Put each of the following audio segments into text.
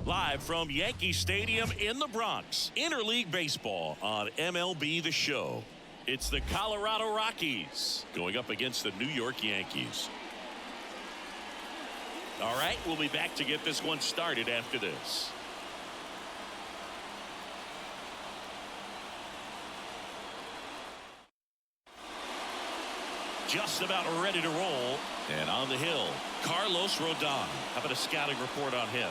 Live from Yankee Stadium in the Bronx, interleague baseball on MLB The Show. It's the Colorado Rockies going up against the New York Yankees. All right, we'll be back to get this one started after this. Just about ready to roll. And on the hill, Carlos Rodon. How about a scouting report on him?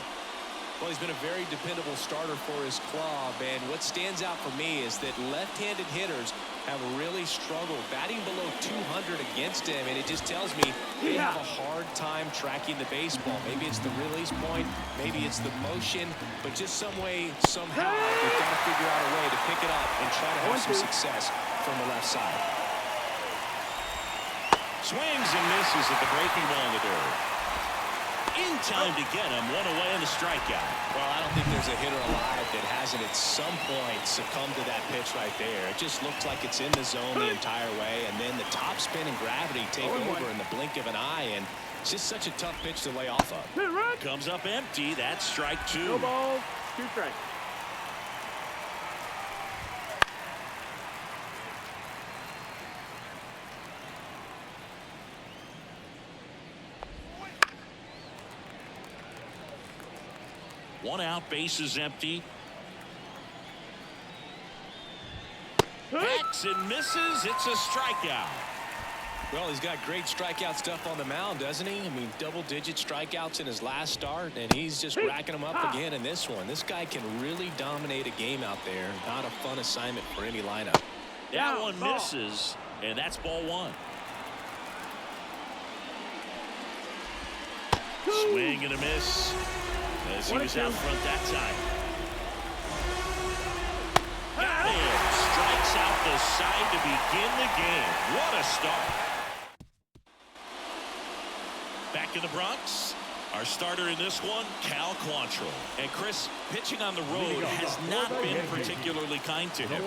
Well, he's been a very dependable starter for his club, and what stands out for me is that left-handed hitters have really struggled, batting below 200 against him, and it just tells me they have a hard time tracking the baseball. Maybe it's the release point, maybe it's the motion, but just some way, somehow, they've got to figure out a way to pick it up and try to have some success from the left side. Swings and misses at the breaking ball in the dirt. In time to get him, one away in the strikeout. Well, I don't think there's a hitter alive that hasn't at some point succumbed to that pitch right there. It just looks like it's in the zone the entire way, and then the top spin and gravity take over in the blink of an eye, and it's just such a tough pitch to lay off of. Comes up empty. That's strike two. No ball, 2 strikes. One out, base is empty. Hacks and misses. It's a strikeout. Well, he's got great strikeout stuff on the mound, doesn't he? I mean, double-digit strikeouts in his last start, and he's just racking them up again in this one. This guy can really dominate a game out there. Not a fun assignment for any lineup. That one misses, and that's ball one. Swing and a miss. As he was out front that time. Got him. Strikes out the side to begin the game. What a start. Back in the Bronx, our starter in this one, Cal Quantrill. And Chris, pitching on the road has not been particularly kind to him.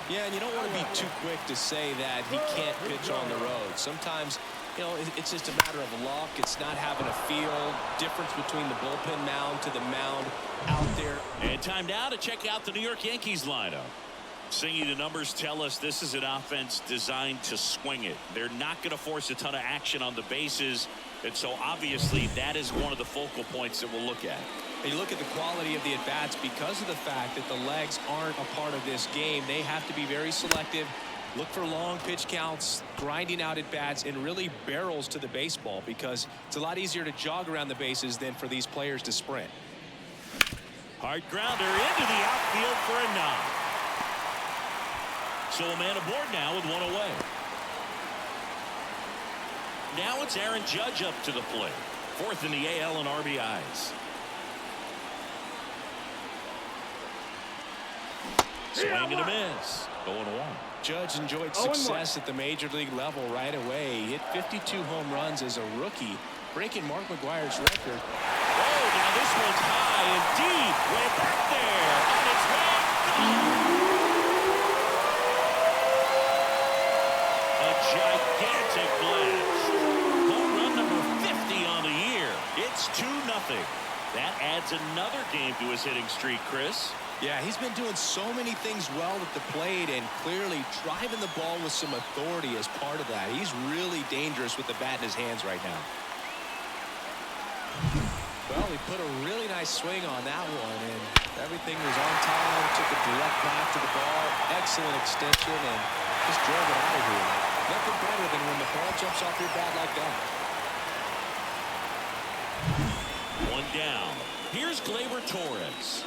Yeah, and you don't want to be too quick to say that he can't pitch on the road. Sometimes, you know, it's just a matter of luck. It's not having a feel. Difference between the bullpen mound to the mound out there. And time now to check out the New York Yankees lineup. Singing the numbers tell us this is an offense designed to swing it. They're not going to force a ton of action on the bases. And so obviously that is one of the focal points that we'll look at. And you look at the quality of the at-bats because of the fact that the legs aren't a part of this game. They have to be very selective. Look for long pitch counts, grinding out at bats, and really barrels to the baseball because it's a lot easier to jog around the bases than for these players to sprint. Hard grounder into the outfield for a knock. So a man aboard now with one away. Now it's Aaron Judge up to the plate. Fourth in the AL in RBIs. Swing and a miss. 0-1. Judge enjoyed success at the major league level right away. He hit 52 home runs as a rookie, breaking Mark McGwire's record. Oh, now this one's high and deep. Way back there. On its way. A gigantic blast. Home run number 50 on the year. It's 2-0. That adds another game to his hitting streak, Chris. Yeah, he's been doing so many things well at the plate and clearly driving the ball with some authority as part of that. He's really dangerous with the bat in his hands right now. Well, he put a really nice swing on that one, and everything was on time. Took a direct path to the ball. Excellent extension, and just drove it out of here. Nothing better than when the ball jumps off your bat like that. One down. Here's Gleyber Torres.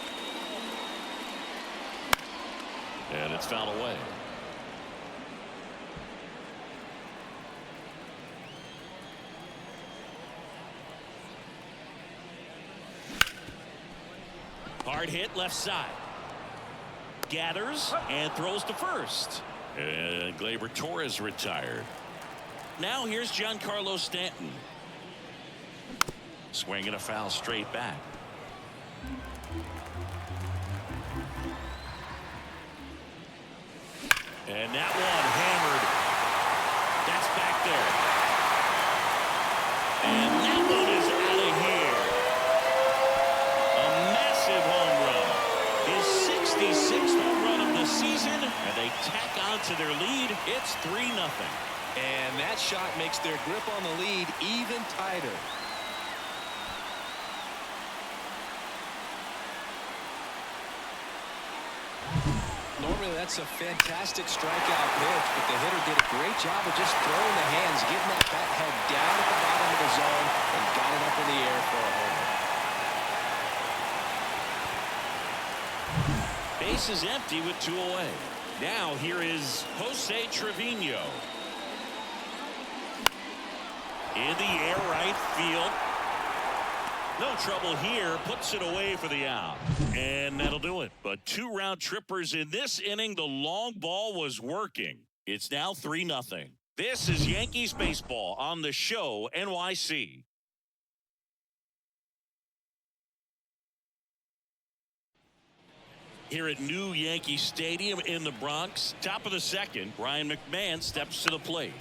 And it's fouled away. Hard hit left side. Gathers and throws to first. And Gleyber Torres retired. Now here's Giancarlo Stanton. Swinging a foul straight back. And that one hammered. That's back there. And that one is out of here. A And that shot makes their grip on the lead even tighter. Normally that's a fantastic strikeout pitch, but the hitter did a great job of just throwing the hands, getting that bat head down at the bottom of the zone, and got it up in the air for a homer. Base is empty with 2 away. Now here is Jose Trevino. In the air, right field. No trouble here. Puts it away for the out. And that'll do it. But 2 round trippers in this inning. The long ball was working. It's now 3-0. This is Yankees baseball on the show NYC. Here at New Yankee Stadium in the Bronx, top of the second, Ryan McMahon steps to the plate.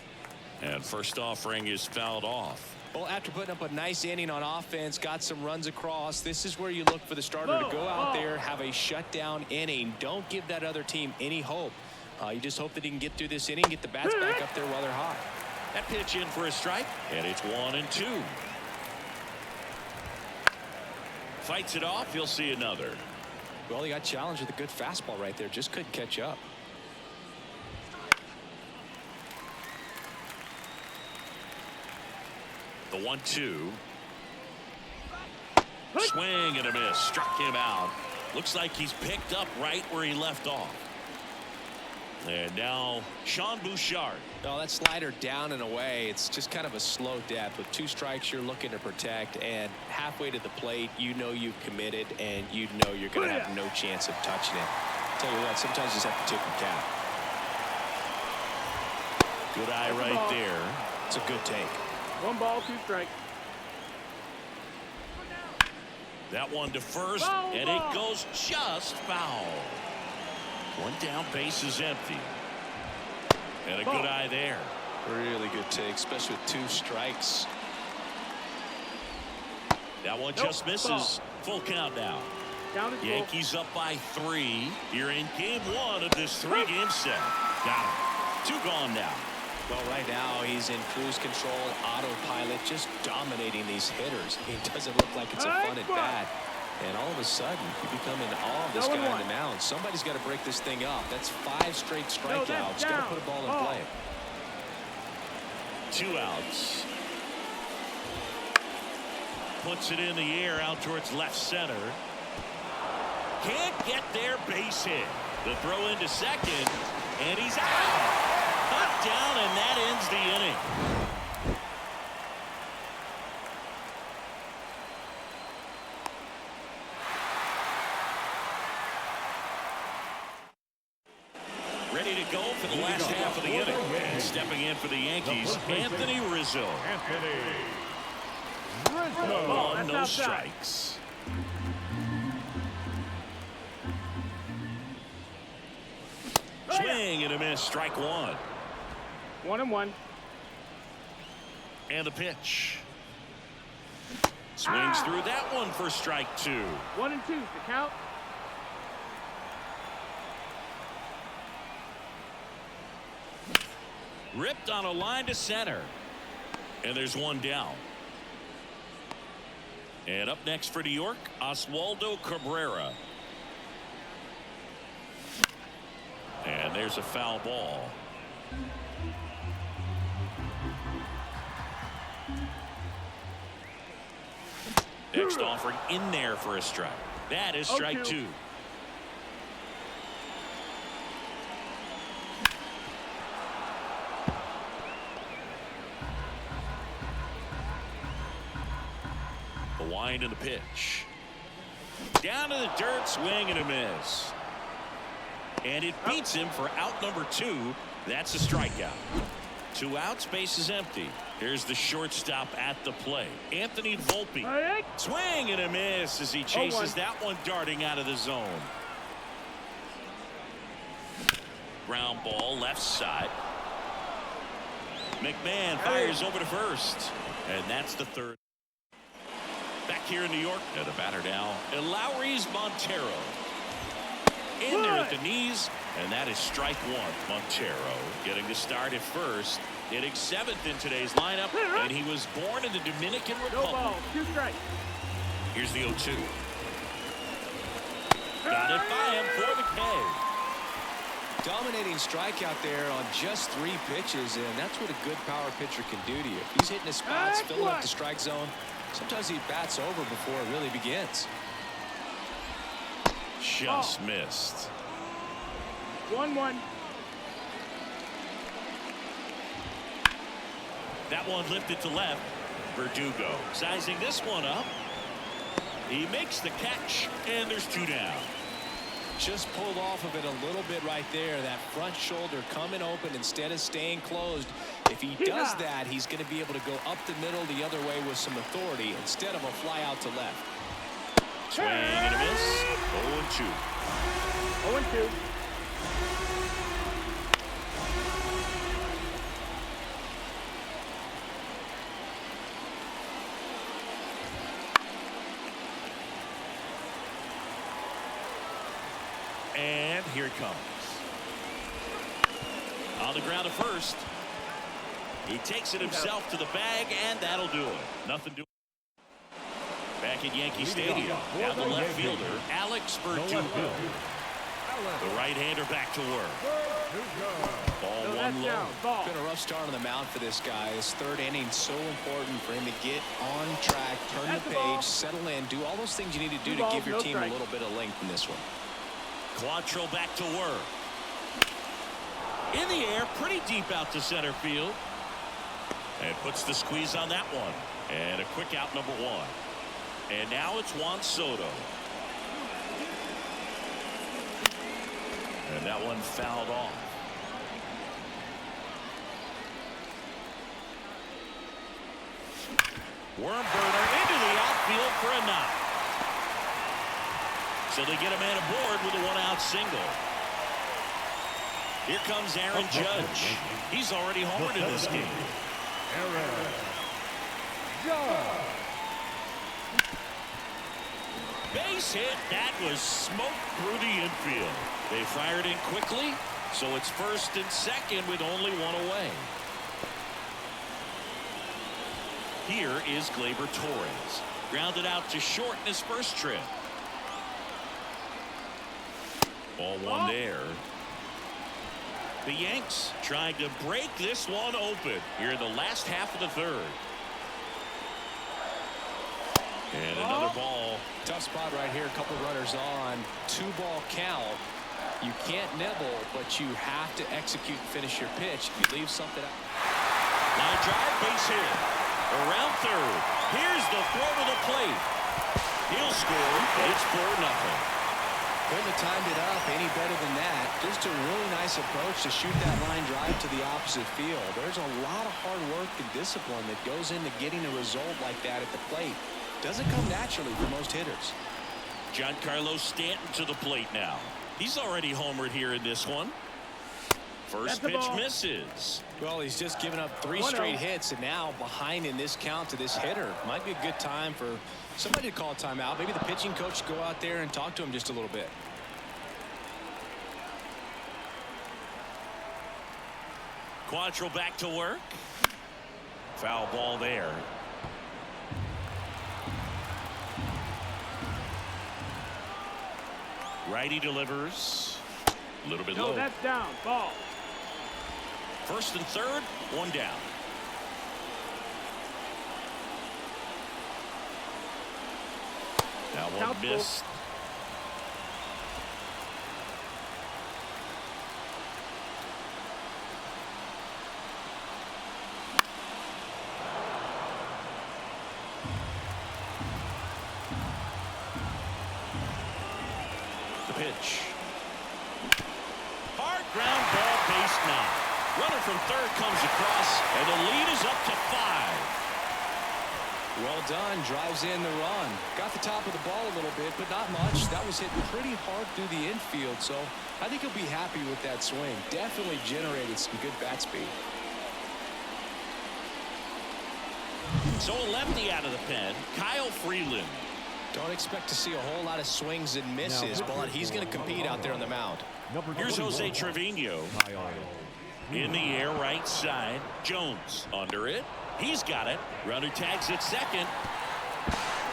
And first offering is fouled off. Well, after putting up a nice inning on offense, got some runs across, this is where you look for the starter to go out there, have a shutdown inning. Don't give that other team any hope. You just hope that he can get through this inning, get the bats back up there while they're hot. That pitch in for a strike, and it's 1-2. Fights it off, you'll see another. Well, he got challenged with a good fastball right there, just couldn't catch up. The 1-2. Swing and a miss. Struck him out. Looks like he's picked up right where he left off. And now Sean Bouchard. Oh, that slider down and away. It's just kind of a slow death. With 2 strikes, you're looking to protect. And halfway to the plate, you know you've committed. And you know you're going to have no chance of touching it. Tell you what, sometimes you just have to tip your cap. Good eye right there. It's a good take. 1 ball, 2 strikes. That one to first, and it goes just foul. 1 down, base is empty. And a good eye there. Really good take, especially with 2 strikes. That one just misses. Full count now. Yankees up by 3 here in game 1 of this 3-game set. Got him. 2 gone now. Well, right now he's in cruise control, autopilot, just dominating these hitters. It doesn't look like it's a fun at bat. And all of a sudden, you become in awe of this guy on the mound. Somebody's got to break this thing up. That's 5 straight strikeouts. Got to put a ball in play. 2 outs. Puts it in the air out towards left center. Can't get there, base hit. The throw into second, and he's out. Cut down, and that ends the inning. Ready to go for the last half of the inning. And stepping in for the Yankees, Anthony Rizzo. No strikes. Swing and a miss. Strike 1. 1-1. And the pitch. Swings through that one for strike 2. 1-2. The count. Ripped on a line to center. And there's 1 down. And up next for New York, Oswaldo Cabrera. And there's a foul ball. Next offering in there for a strike. That is strike 2. The wind and the pitch. Down to the dirt, swing and a miss. And it beats him for out number 2. That's a strikeout. 2 outs, base is empty. Here's the shortstop at the plate. Anthony Volpe. Swing and a miss as he chases that one darting out of the zone. Ground ball left side. McMahon fires over to first. And that's the 3rd. Back here in New York, and the batter now, Lowry's Montero. in there at the knees, and that is strike one. Montero getting the start at first, hitting 7th in today's lineup, and he was born in the Dominican No Republic. ball, 2 strikes. Here's the 0-2. Got it by him for the K. Dominating strikeout there on just 3 pitches, and that's what a good power pitcher can do to you. If he's hitting his spots, filling up the strike zone, sometimes he bats over before it really begins. Just missed. 1-1. That one lifted to left. Verdugo sizing this one up. He makes the catch, and there's 2 down. Just pulled off of it a little bit right there. That front shoulder coming open instead of staying closed. If he does that, he's going to be able to go up the middle the other way with some authority instead of a fly out to left. Swing and a miss. 0-2. 0-2. And here it comes. On the ground at first. He takes it himself to the bag, and that'll do it. Nothing doing. Back at Yankee Stadium, now the left fielder, Alex Verdugo. The right-hander back to work. Ball No, one that's low. down. Ball. Been a rough start on the mound for this guy. His 3rd inning so important for him to get on track, turn That's the the ball. page, settle in, do all those things you need to do 2 to balls, give your no team strikes. a little bit of length in this one. Quantrill back to work. In the air, pretty deep out to center field. And puts the squeeze on that one. And a quick out, number 1. And now it's Juan Soto. And that one fouled off. Worm burner into the outfield for a knock. So they get a man aboard with a 1-out single. Here comes Aaron Judge. He's already homered in this game. Base hit. That was smoke through the infield. They fired in quickly, so it's 1st and 2nd with only 1 away. Here is Gleyber Torres. Grounded out to short in his first trip. Ball 1 there. The Yanks trying to break this one open here in the last half of the 3rd. And another ball. Tough spot right here. A couple runners on. 2-ball count. You can't nibble, but you have to execute and finish your pitch. If you leave something out. Line drive, base hit. Around 3rd. Here's the throw to the plate. He'll score. It's 4-0. Couldn't have timed it up any better than that. Just a really nice approach to shoot that line drive to the opposite field. There's a lot of hard work and discipline that goes into getting a result like that at the plate. Doesn't come naturally for most hitters. Giancarlo Stanton to the plate now. He's already homered here in this one. First pitch misses. Well, he's just given up 3 straight hits, and now behind in this count to this hitter. Might be a good time for somebody to call a timeout. Maybe the pitching coach go out there and talk to him just a little bit. Quantrill back to work. Foul ball there. Righty delivers. A little bit low. No, that's down. Ball. 1st and 3rd, 1 down. That one missed. The pitch. Hard ground ball, base knock. Runner from 3rd comes across, and the lead is up to 5. Well done. Drives in the run. Got the top of the ball a little bit, but not much. That was hitting pretty hard through the infield, so I think he'll be happy with that swing. Definitely generated some good bat speed. So a lefty out of the pen, Kyle Freeland. Don't expect to see a whole lot of swings and misses, but he's going to compete out there on the mound. Here's Jose Trevino. In the air, right side. Jones under it. He's got it. Runner tags at second.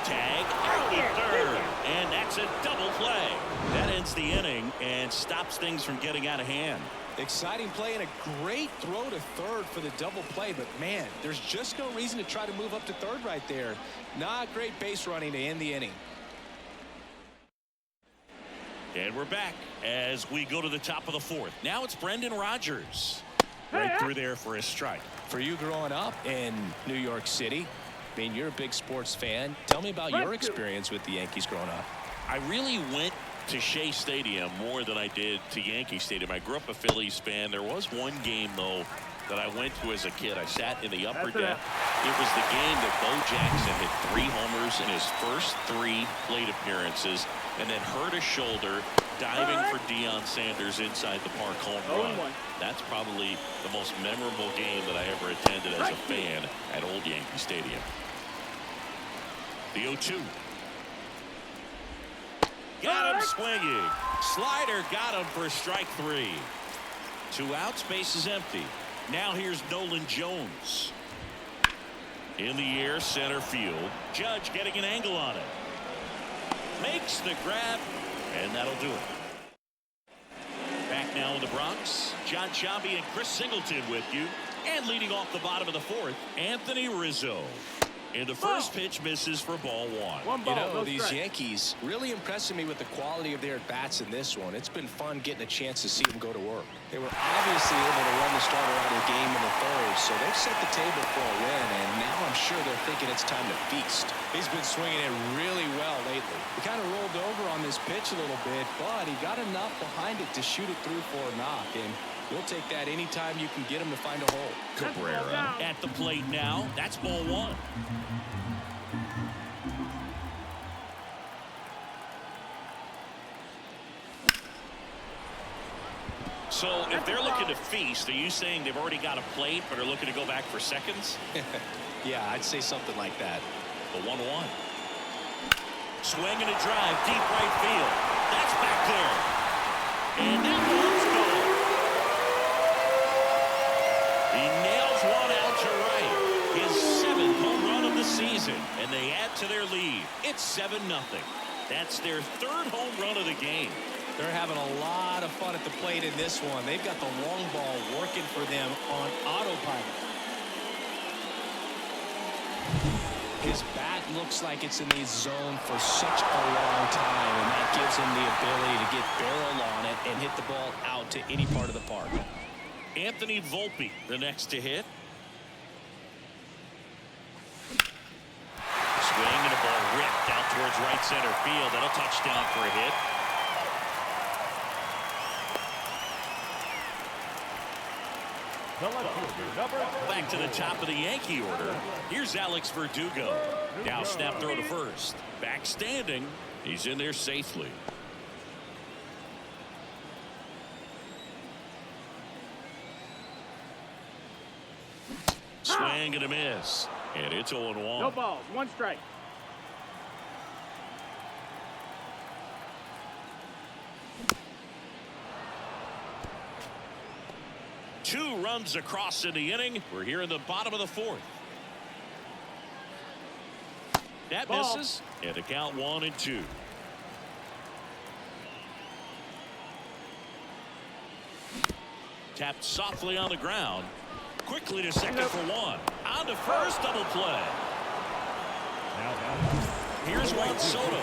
Tag out to third. And that's a double play. That ends the inning and stops things from getting out of hand. Exciting play and a great throw to third for the double play, but man, there's just no reason to try to move up to third right there. Not great base running to end the inning. And we're back as we go to the top of the fourth. Now it's Brendan Rodgers. Right through there for a strike. For you growing up in New York City, I mean, you're a big sports fan. Tell me about your experience with the Yankees growing up. I really went to Shea Stadium more than I did to Yankee Stadium. I grew up a Phillies fan. There was one game, though, that I went to as a kid. I sat in the upper deck. It was the game that Bo Jackson hit 3 homers in his first 3 plate appearances and then hurt his shoulder diving for Deion Sanders inside the park home run. That's probably the most memorable game that I ever attended as a fan at Old Yankee Stadium. The 0-2. Got him swinging. Slider got him for strike 3. 2 outs, base is empty. Now here's Nolan Jones. In the air, center field. Judge getting an angle on it. Makes the grab, and that'll do it. Back now in the Bronx, John Sciambi and Chris Singleton with you. And leading off the bottom of the fourth, Anthony Rizzo. And the first pitch misses for ball 1. You know, these Yankees really impressing me with the quality of their at-bats in this one. It's been fun getting a chance to see them go to work. They were obviously able to run the starter out of the game in the third, so they've set the table for a win, and now I'm sure they're thinking it's time to feast. He's been swinging it really well lately. He kind of rolled over on this pitch a little bit, but he got enough behind it to shoot it through for a knock, and we'll take that anytime you can get him to find a hole. Cabrera at the plate now. That's ball 1. So if they're looking to feast, are you saying they've already got a plate but are looking to go back for seconds? Yeah, I'd say something like that. The 1-1. Swing and a drive, deep right field. That's back there. And that one's gone. He nails one out to right. His 7th home run of the season. And they add to their lead. It's 7-0. That's their 3rd home run of the game. They're having a lot of fun at the plate in this one. They've got the long ball working for them on autopilot. His bat looks like it's in the zone for such a long time, and that gives him the ability to get barrel on it and hit the ball out to any part of the park. Anthony Volpe, the next to hit. Swing and a ball ripped out towards right center field. That'll touchdown for a hit. Back to the top of the Yankee order. Here's Alex Verdugo. Now snap throw to first. Back standing. He's in there safely. Swing and a miss. And it's 0-1. No balls, 1 strike. Two runs across in the inning. We're here in the bottom of the 4th. That misses. And to count 1-2. Tapped softly on the ground. Quickly to second for 1. On to first, double play. Here's Juan Soto.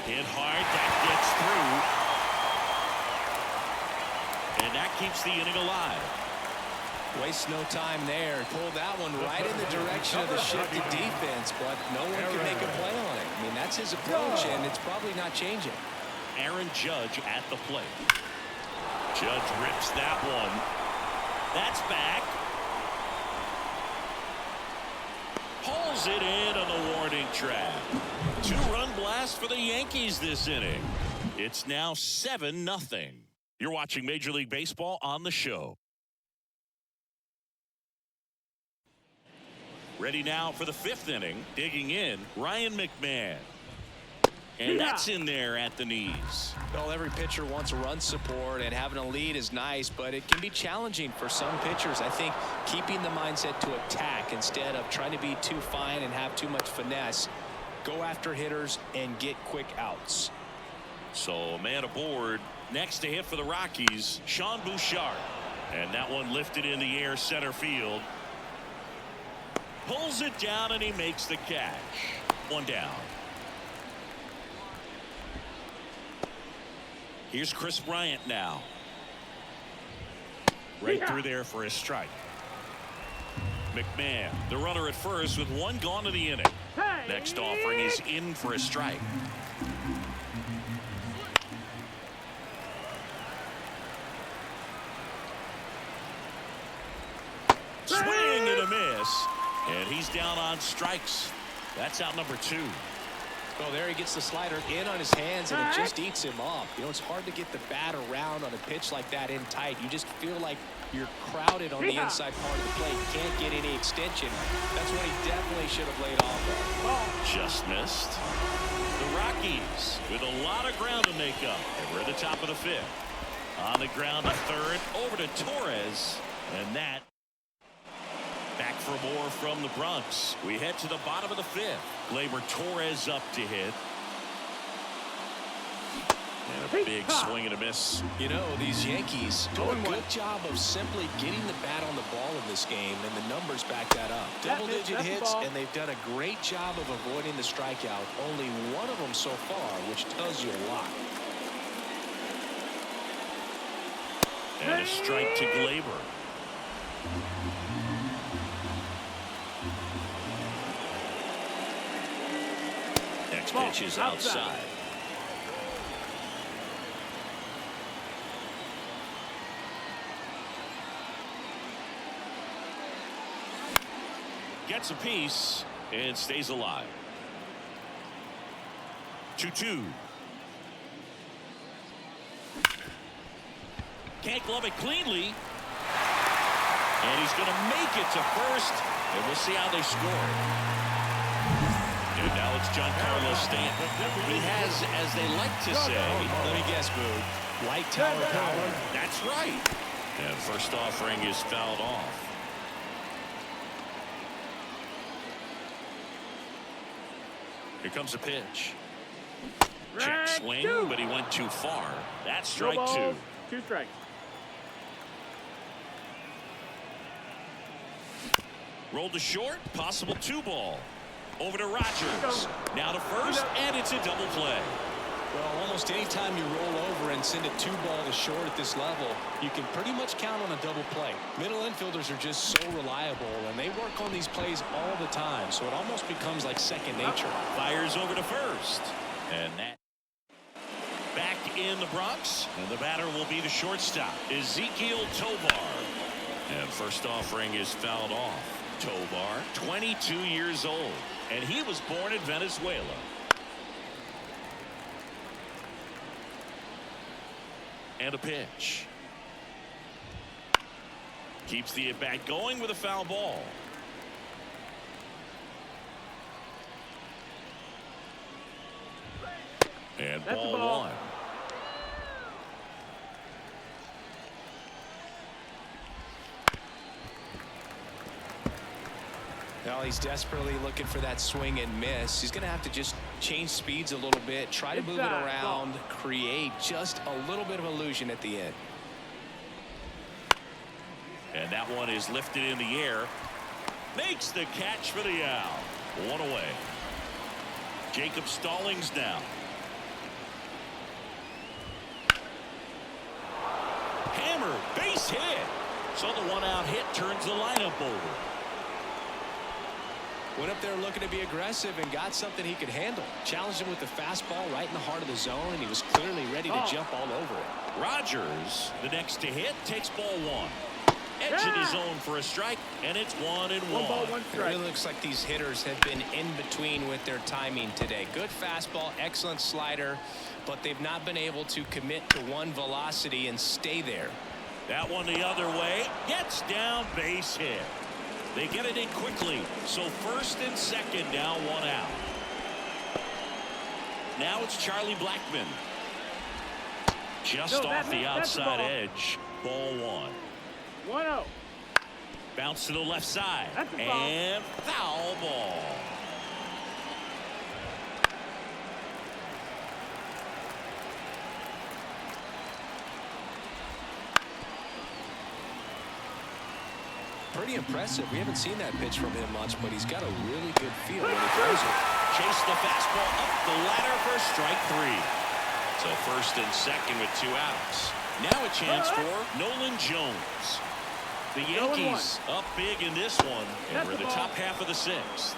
Hit hard, that gets through. And that keeps the inning alive. Waste no time there. Pulled that one right in the direction of the shifted defense, but no one can make a play on it. I mean, that's his approach, and it's probably not changing. Aaron Judge at the plate. Judge rips that one. That's back. Pulls it in on the warning track. 2-run blast for the Yankees this inning. It's now 7-0. You're watching Major League Baseball on the show. Ready now for the 5th inning. Digging in, Ryan McMahon. And that's in there at the knees. Well, every pitcher wants run support, and having a lead is nice, but it can be challenging for some pitchers. I think keeping the mindset to attack instead of trying to be too fine and have too much finesse. Go after hitters and get quick outs. So, man aboard. Next to hit for the Rockies, Sean Bouchard. And that one lifted in the air center field. Pulls it down, and he makes the catch. One down. Here's Chris Bryant now. Right through there for a strike. McMahon, the runner at first with one gone to the inning. Next offering is in for a strike. Swing and a miss. And he's down on strikes. That's out number 2. Well, there he gets the slider in on his hands, and it just eats him off. You know, it's hard to get the bat around on a pitch like that in tight. You just feel like you're crowded on the inside part of the plate. You can't get any extension. That's what he definitely should have laid off of. Just missed. The Rockies with a lot of ground to make up. And we're at the top of the 5th. On the ground to third, over to Torres. And that back for more from the Bronx. We head to the bottom of the 5th. Gleyber Torres up to hit. And a big swing and a miss. You know, these Yankees do a good job of simply getting the bat on the ball in this game, and the numbers back that up. Double-digit hits, and they've done a great job of avoiding the strikeout. Only one of them so far, which tells you a lot. And a strike to Gleyber. Next pitch is outside. Gets a piece and stays alive. 2-2. Can't glove it cleanly. And he's going to make it to first. And we'll see how they score. And now it's Giancarlo Stanton. He has, as they like to say, let me guess, Boo, light tower power. That's right. And first offering is fouled off. Here comes a pitch. Check swing, but he went too far. That's strike 2. 2 strikes. Rolled to short, possible 2-ball. Over to Rodgers. Now to first, and it's a double play. Well, almost any time you roll over and send a 2-ball to short at this level, you can pretty much count on a double play. Middle infielders are just so reliable, and they work on these plays all the time, so it almost becomes like second nature. Fires over to first. And that back in the Bronx, and the batter will be the shortstop, Ezequiel Tovar. And first offering is fouled off. Tovar, 22 years old, and he was born in Venezuela. And a pitch. Keeps the at-bat going with a foul ball. And That's ball the ball. 1. Now he's desperately looking for that swing and miss. He's going to have to just change speeds a little bit, try to move it around, create just a little bit of illusion at the end. And that one is lifted in the air. Makes the catch for the out. 1 away. Jacob Stallings now. Hammer, base hit. So the 1-out hit turns the lineup over. Went up there looking to be aggressive and got something he could handle. Challenged him with the fastball right in the heart of the zone, and he was clearly ready to jump all over it. Rodgers, the next to hit, takes ball 1. Edge of his zone for a strike, and it's 1-1. 1 ball, 1 It strike. really looks like these hitters have been in between with their timing today. Good fastball, excellent slider, but they've not been able to commit to one velocity and stay there. That one the other way. Gets down, base hit. They get it in quickly. So first and second, now one out. Now it's Charlie Blackmon. Just off the outside edge. Ball one. 1-0. Bounce to the left side. That's a foul. And foul ball. Pretty impressive. We haven't seen that pitch from him much, but he's got a really good feel when he throws it. Chase the fastball up the ladder for strike three. So first and second with 2 outs. Now a chance for Nolan Jones. The Yankees up big in this one, and we're in the top half of the 6th.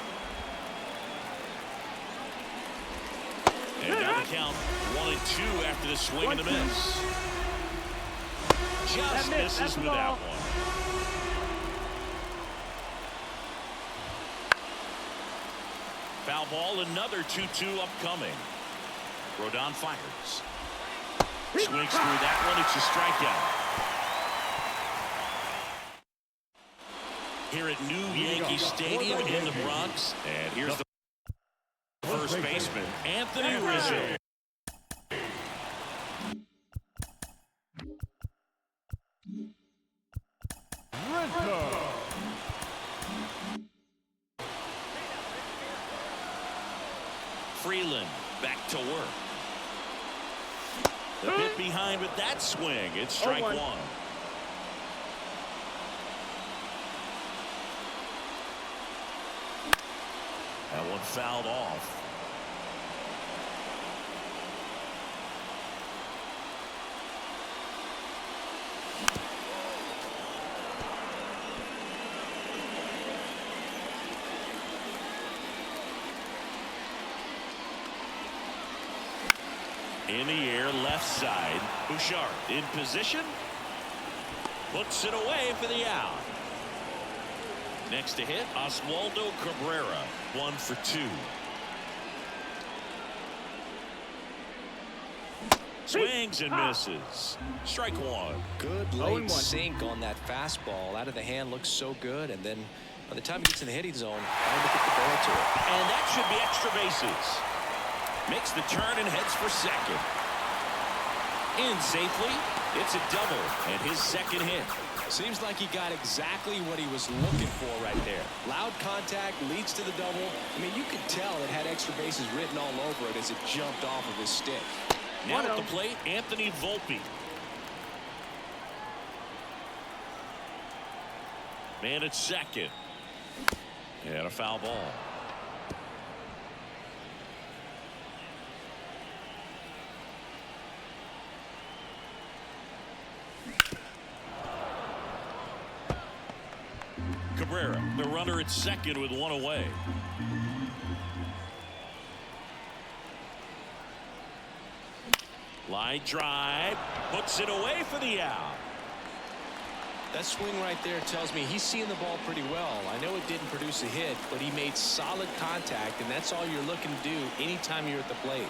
And now the count 1-2 after the swing and the miss. Just misses with that one. Foul ball, another 2-2 upcoming. Rodon fires. Swings through that one. It's a strikeout. Here at New Yankee Stadium in the Bronx. And here's the first baseman, Anthony Rizzo. Freeland back to work. The bit behind with that swing. It's strike one. That one fouled off. In the air, left side. Bouchard in position. Puts it away for the out. Next to hit, Oswaldo Cabrera. 1 for 2. Swings and misses. Strike one. Good late sink on that fastball. Out of the hand, looks so good. And then by the time he gets in the hitting zone, trying to get the ball to it. And that should be extra bases. Makes the turn and heads for second. In safely. It's a double and his second hit. Seems like he got exactly what he was looking for right there. Loud contact leads to the double. I mean, you could tell it had extra bases written all over it as it jumped off of his stick. Now at the plate, Anthony Volpe. Man at second. And a foul ball. Cabrera, the runner at second with one away. Line drive, puts it away for the out. That swing right there tells me he's seeing the ball pretty well. I know it didn't produce a hit, but he made solid contact, and that's all you're looking to do anytime you're at the plate.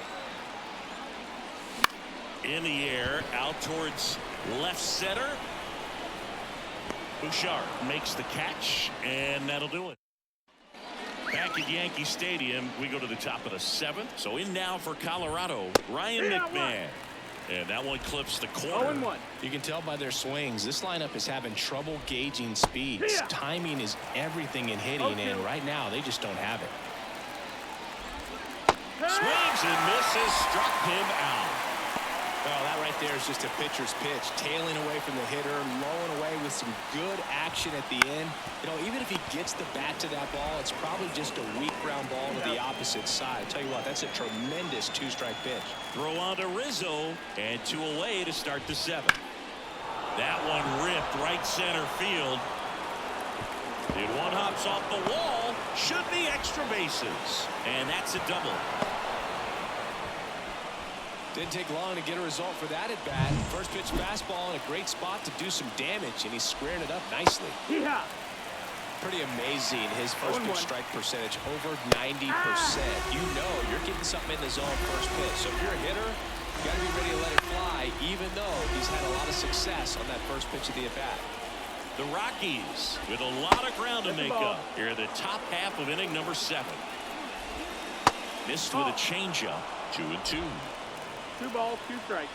In the air, out towards left center. Bouchard makes the catch, and that'll do it. Back at Yankee Stadium, we go to the top of the 7th. So in now for Colorado, Ryan McMahon. And that one clips the corner. 0-1. You can tell by their swings, this lineup is having trouble gauging speeds. Timing is everything in hitting, and right now they just don't have it. Swings and misses, struck him out. Well, that right there is just a pitcher's pitch, tailing away from the hitter, lowing away with some good action at the end. You know, even if he gets the bat to that ball, it's probably just a weak ground ball to the opposite side. I tell you what, that's a tremendous 2-strike pitch. Throw on to Rizzo, and 2 away to start the 7th. That one ripped right center field. It one hops off the wall, should be extra bases, and that's a double. Didn't take long to get a result for that at bat. First pitch fastball in a great spot to do some damage, and he's squaring it up nicely. Yeah. Pretty amazing, his first pitch strike percentage over 90%. You know you're getting something in the zone first pitch. So if you're a hitter, you got to be ready to let it fly, even though he's had a lot of success on that first pitch of the at bat. The Rockies with a lot of ground to make up here in the top half of inning number 7. Missed with a changeup. 2-2. 2 balls, 2 strikes.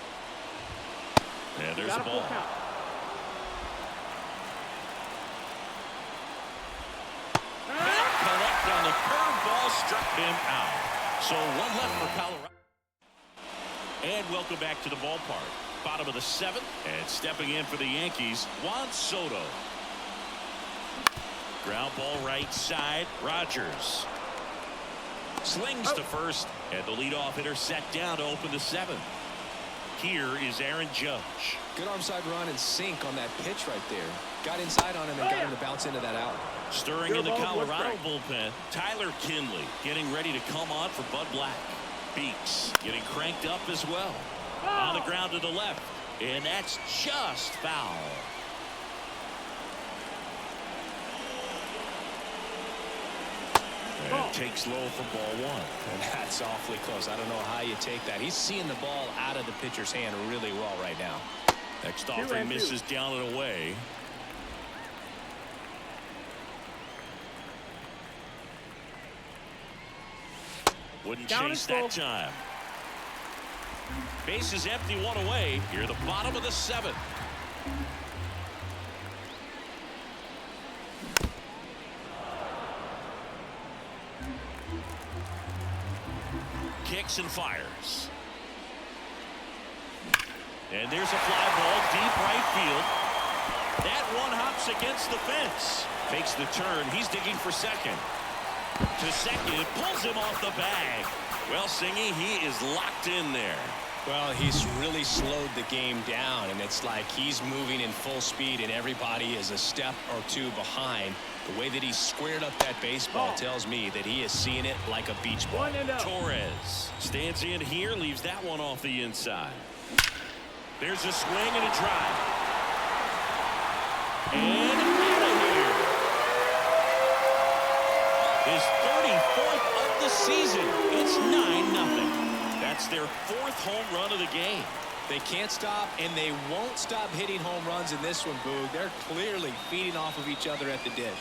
And there's a ball. Back collect on the curveball, struck him out. So 1 left for Colorado. And welcome back to the ballpark. Bottom of the 7th, and stepping in for the Yankees, Juan Soto. Ground ball right side. Rodgers slings to first, and the leadoff hitter set down to open the 7th. Here is Aaron Judge. Good arm side run and sink on that pitch right there. Got inside on him and got him to bounce into that out. Stirring in the Colorado bullpen, Tyler Kinley getting ready to come on for Bud Black. Beeks getting cranked up as well. On the ground to the left, and that's just foul. And takes low for ball 1. And that's awfully close. I don't know how you take that. He's seeing the ball out of the pitcher's hand really well right now. Next offering misses down and away. Wouldn't chase that time. Base is empty, 1 away. Here at the bottom of the 7th. Kicks and fires. And there's a fly ball deep right field. That one hops against the fence. Makes the turn. He's digging for second. To second, it pulls him off the bag. Well, Singy, he is locked in there. Well, he's really slowed the game down, and it's like he's moving in full speed, and everybody is a step or 2 behind. The way that he squared up that baseball tells me that he is seeing it like a beach ball. Torres stands in here, leaves that one off the inside. There's a swing and a drive. And out of here. His 34th of the season. It's 9-0. That's their 4th home run of the game. They can't stop, and they won't stop hitting home runs in this one, Boog. They're clearly feeding off of each other at the dish.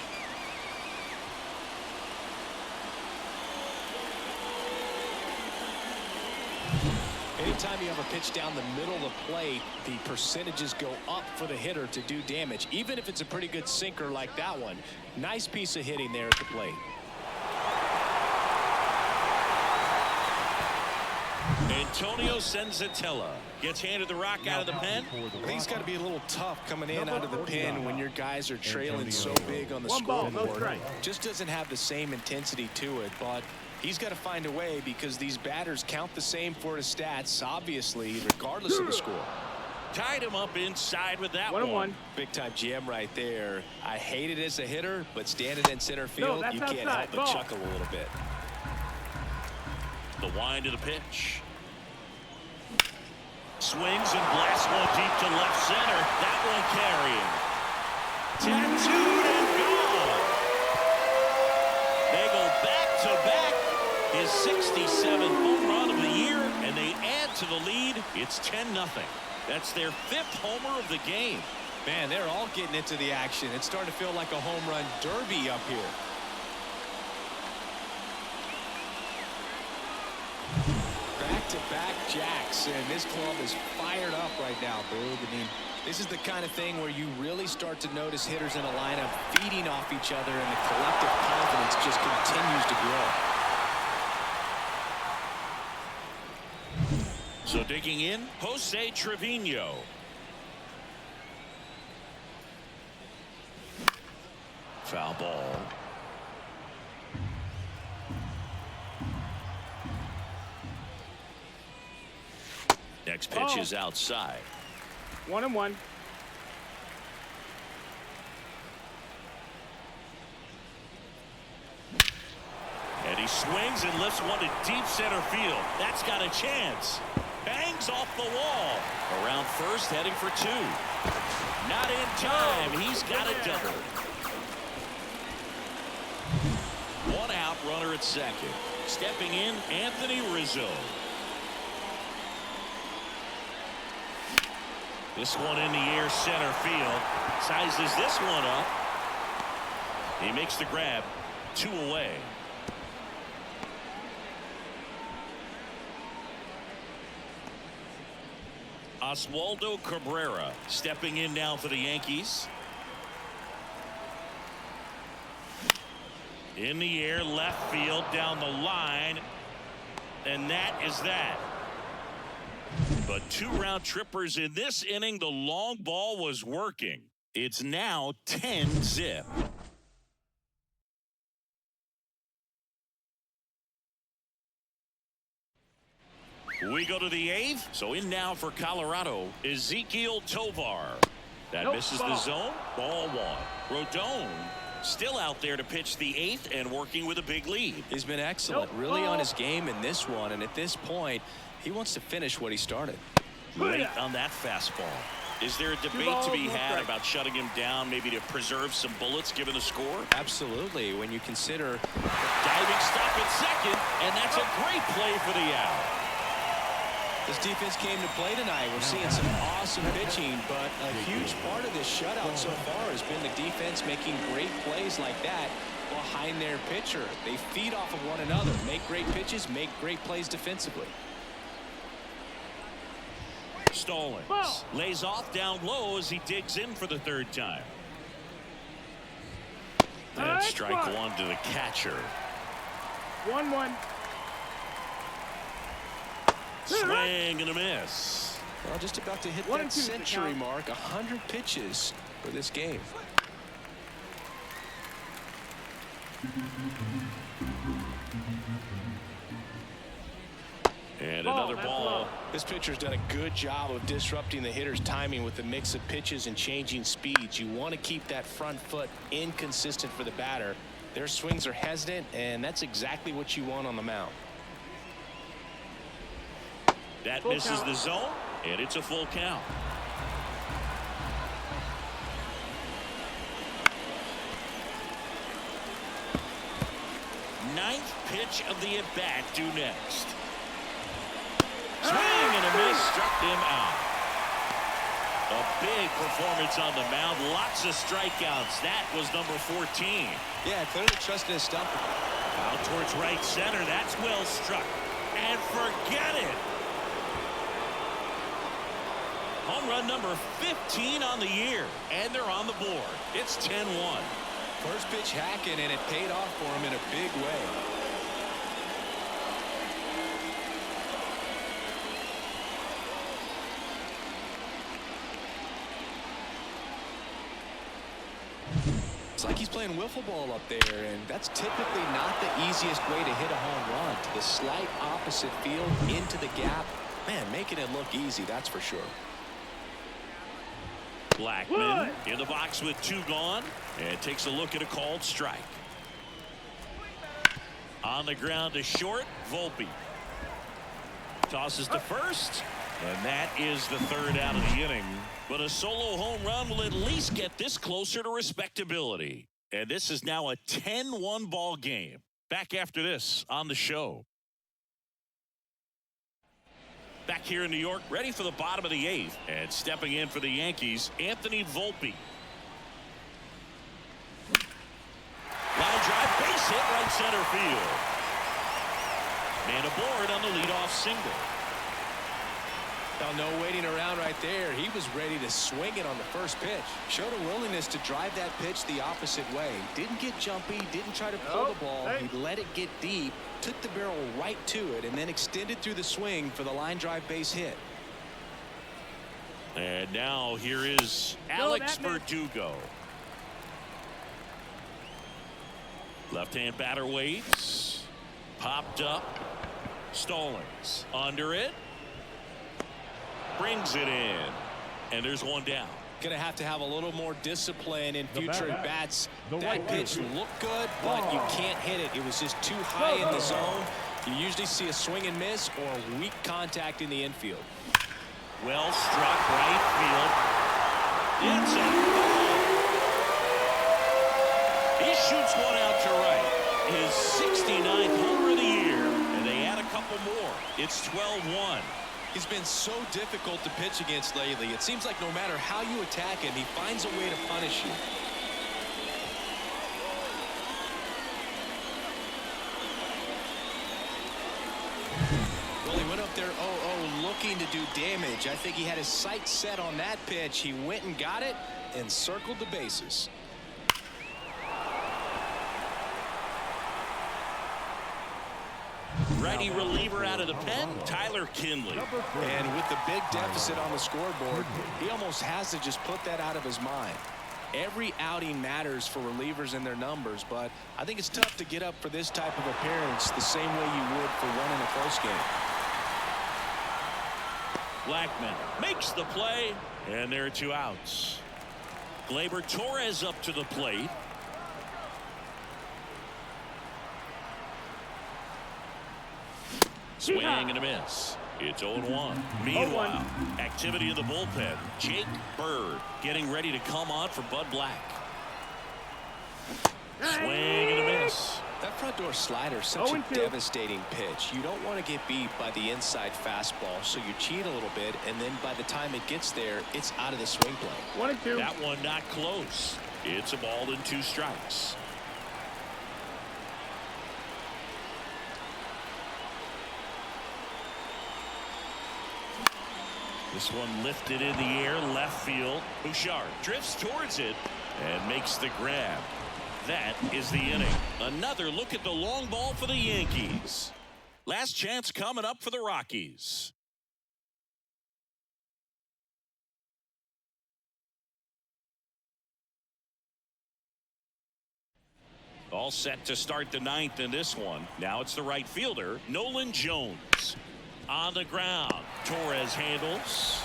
Anytime you have a pitch down the middle of the plate, the percentages go up for the hitter to do damage, even if it's a pretty good sinker like that one. Nice piece of hitting there at the plate. Antonio Senzatella gets handed the rock out of the pen. I think it's got to be a little tough coming in out of the pen when your guys are trailing so big on the scoreboard. Just doesn't have the same intensity to it, but he's got to find a way because these batters count the same for his stats, obviously, regardless of the score. Tied him up inside with that one. Big time jam right there. I hate it as a hitter, but standing in center field, you can't help but chuckle a little bit. The wind of the pitch. Swings and blasts one deep to left center. That one carrying. Tattooed and gone. They go back-to-back. His 67th home run of the year, and they add to the lead. It's 10-0. That's their 5th homer of the game. Man, they're all getting into the action. It's starting to feel like a home run derby up here. Back-to-back jacks, and this club is fired up right now, Boog. I mean, this is the kind of thing where you really start to notice hitters in a lineup feeding off each other, and the collective confidence just continues to grow. So digging in, Jose Trevino. Foul ball. Next pitch is outside. 1-1. And he swings and lifts one to deep center field. That's got a chance. Bangs off the wall. Around first, heading for 2. Not in time. He's got a double. 1 out, runner at second. Stepping in, Anthony Rizzo. This one in the air, center field. Sizes this one up. He makes the grab. 2 away. Oswaldo Cabrera stepping in now for the Yankees. In the air, left field, down the line. And that is that. But 2 round trippers in this inning. The long ball was working. It's now 10-zip. We go to the 8th. So in now for Colorado, Ezequiel Tovar. That misses the zone. Ball 1. Rodon still out there to pitch the 8th and working with a big lead. He's been excellent, really on his game in this one, and at this point he wants to finish what he started. Late on that fastball. Is there a debate to be had about shutting him down, maybe to preserve some bullets given the score? Absolutely, when you consider diving stop at second, and that's a great play for the out. This defense came to play tonight. We're seeing some awesome pitching, but a huge part of this shutout so far has been the defense making great plays like that behind their pitcher. They feed off of one another, make great pitches, make great plays defensively. Stallings lays off down low as he digs in for the 3rd time. And strike 1 to the catcher. 1-1. Swing and a miss. Well, just about to hit that century mark. 100 pitches for this game. And another ball. This pitcher's done a good job of disrupting the hitter's timing with the mix of pitches and changing speeds. You want to keep that front foot inconsistent for the batter. Their swings are hesitant, and that's exactly what you want on the mound. That misses the zone, and it's a full count. Ninth pitch of the at-bat due next. Swing and a miss, struck him out. A big performance on the mound, lots of strikeouts. That was number 14. Yeah, clearly trusting his stuff. Out towards right center, that's well struck. And forget it. Home run number 15 on the year, and they're on the board. It's 10-1. First pitch hacking, and it paid off for him in a big way. It's like he's playing wiffle ball up there, and that's typically not the easiest way to hit a home run. To the slight opposite field, into the gap. Man, making it look easy, that's for sure. Blackman in the box with 2 gone, and takes a look at a called strike. On the ground to short, Volpe tosses to first, and that is the 3rd out of the inning. But a solo home run will at least get this closer to respectability. And this is now a 10-1 ball game. Back after this on the show. Back here in New York, ready for the bottom of the 8th. And stepping in for the Yankees, Anthony Volpe. Line drive, base hit, right center field. Man aboard on the leadoff single. Well, no waiting around right there. He was ready to swing it on the first pitch. Showed a willingness to drive that pitch the opposite way. Didn't get jumpy, didn't try to pull the ball. He let it get deep, took the barrel right to it, and then extended through the swing for the line drive base hit. And now here is Alex Verdugo. Left-hand batter waits. Popped up. Stallings under it. Brings it in. And there's 1 down. Going to have a little more discipline in future at bats. That pitch looked good, but you can't hit it. It was just too high in the zone. You usually see a swing and miss or weak contact in the infield. Well struck, right field. It's a ball. He shoots 1 out to right. His 69th homer of the year. And they add a couple more. It's 12-1. He's been so difficult to pitch against lately. It seems like no matter how you attack him, he finds a way to punish you. Well, he went up there 0-0 looking to do damage. I think he had his sights set on that pitch. He went and got it and circled the bases. Righty reliever out of the pen, Tyler Kinley. And with the big deficit on the scoreboard, he almost has to just put that out of his mind. Every outing matters for relievers and their numbers, but I think it's tough to get up for this type of appearance the same way you would for one in a close game. Blackman makes the play, and there are 2 outs. Gleyber Torres up to the plate. Swing and a miss. It's 0-1. Meanwhile, activity in the bullpen. Jake Bird getting ready to come on for Bud Black. Swing and a miss. That front door slider is such a devastating pitch. You don't want to get beat by the inside fastball, so you cheat a little bit, and then by the time it gets there, it's out of the swing play. 1-2. That one not close. It's a ball and 2 strikes. This one lifted in the air, left field. Bouchard drifts towards it and makes the grab. That is the inning. Another look at the long ball for the Yankees. Last chance coming up for the Rockies. All set to start the 9th in this one. Now it's the right fielder, Nolan Jones. On the ground, Torres handles,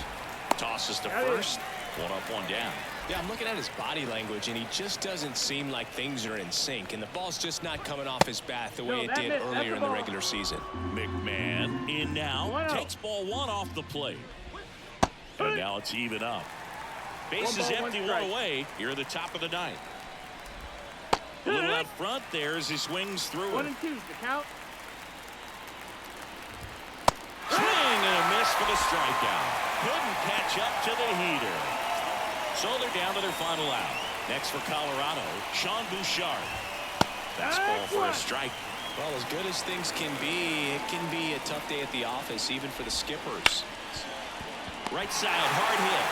tosses to first. 1 up, 1 down. Yeah, I'm looking at his body language, and he just doesn't seem like things are in sync, and the ball's just not coming off his bat the way it did earlier in the regular season. McMahon in now, takes ball 1 off the plate. And now it's even up. Bases empty, 1 away here at the top of the 9th. A little out front there as he swings through 1-2, it. the count. Swing and a miss for the strikeout. Couldn't catch up to the heater. So they're down to their final out. Next for Colorado, Sean Bouchard. That's ball for a strike. Well, as good as things can be, it can be a tough day at the office, even for the skippers. Right side, hard hit.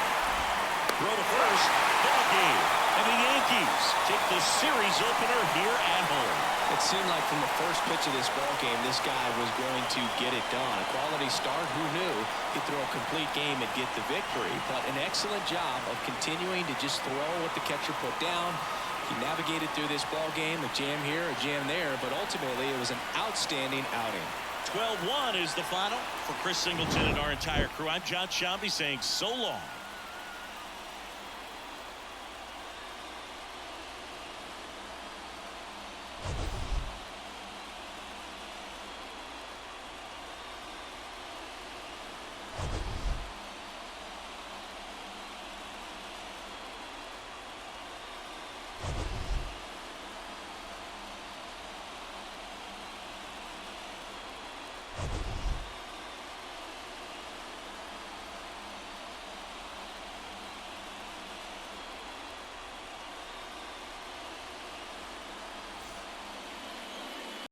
Throw to first, ball game. And the Yankees take the series opener here at home. It seemed like from the first pitch of this ball game, this guy was going to get it done. A quality start, who knew? He'd throw a complete game and get the victory. But an excellent job of continuing to just throw what the catcher put down. He navigated through this ball game, a jam here, a jam there, but ultimately it was an outstanding outing. 12-1 is the final. For Chris Singleton and our entire crew, I'm John Shambi saying so long.